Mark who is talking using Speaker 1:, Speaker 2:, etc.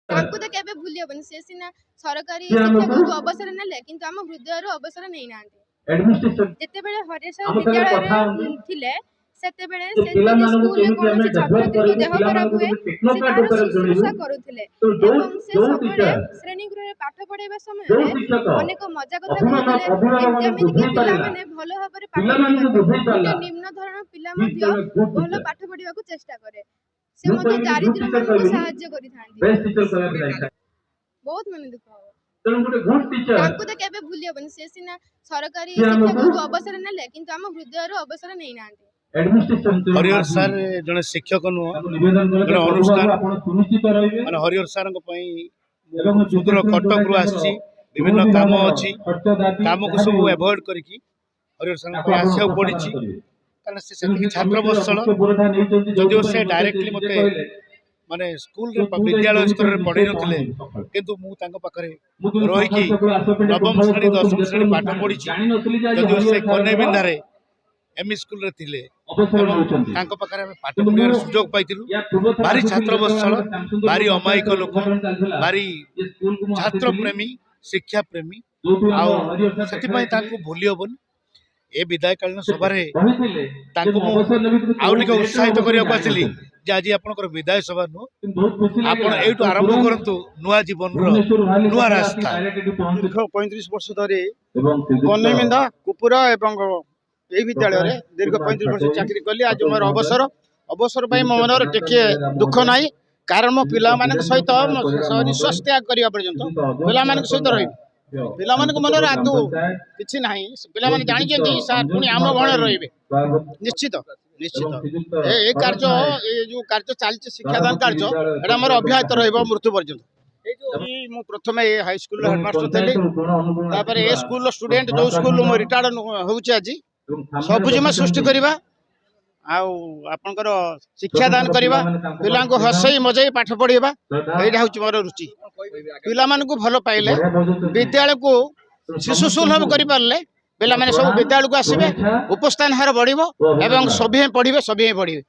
Speaker 1: तांकु तो केबे भूली हबन से सिना सरकारी शिक्षक अवसर नेले किंतु हम हृदय अवसर नै नांती जेते बेले हरेश्वर विद्यालय थिले सेते बेले से स्कूल में कोन छात्र छात्री देह खराब हुए से तार शुश्रूषा करूथिले एवं से सबले श्रेणी गृह रे पाठ पढाइबा समय अनेक मजा कथा कहले जेमिति कि पिला माने भलो भाबरे पाठ पढिबा निम्न धरण पिला मध्य भलो पाठ पढिबा को चेष्टा करे से मते दारिद्र्य मन को सहाय्य करि थांती बहुत मन दुख हो तांकु तो केबे भूली हबन से सिना सरकारी शिक्षक अवसर नेले किंतु हम हृदय अवसर नै नांती
Speaker 2: हरिहर सार जड़े शिक्षक नुह जड़े अनुष्ठान माने हरिहर सार सुदूर कटक रु आसी विभिन्न काम अच्छी काम को सब एवॉइड करके हरिहर सार आसा पड़ी कारण से छात्र बत्सल जदिव से डायरेक्टली मत माने स्कूल विद्यालय स्तर में पढ़े नथिले किंतु मु तांको पाखरे रही नवम श्रेणी 10वीं श्रेणी पाठ पढ़ी जदिव से कन्या बिंधारे एमई स्कूल रे थिले तांको पाखरे पाठ पढ़ार सुजोग पाइतिलु भारी छात्र बत्सल भारी अमायिक लोक भारी छात्र प्रेमी शिक्षा प्रेमी आ भूली हबन ए विदायकालीन सभा उत्साहित करने आसली आज आपंकर विदाय सभा नुह आपण एठू आरंभ करंतु नुआ जीवन नुआ रास्ता
Speaker 3: 35 वर्ष धरी कन्याबिंधा कुपुर एवं यही विद्यालय रे दीर्घ 35 वर्ष चाकरी कली आज मोर अवसर मो मन टिके दुख ना कारण मो पिला सहित निश्वास त्याग करने पर्यंत पिला सहित रही पिला मन आदू कि ना पिला जानी सार पुणी आम गण रे निश्चित निश्चित ए कार्य जो कार्य चलती शिक्षादान कार्य एटा मोर अब्याहत मृत्यु पर्यंत मु प्रथम हाई स्कूल हेडमास्टर थी ए स्कूल स्टूडेंट जो स्कूल मो रिटायर्ड होउची आज सबुजिमा सृष्टि करवा आपनकर शिक्षादान करवा पिला हसई मजाई पाठ पढ़ेबा एटा होउची मोर रुचि पिला मानकु भलो पाइले विद्यालय को शिशु सुलभ करि पारले पिला माने सब विद्यालय को आसीबे उपस्थान हार बढ़िबो एवं सभी पढ़िबे सभी पढ़िबे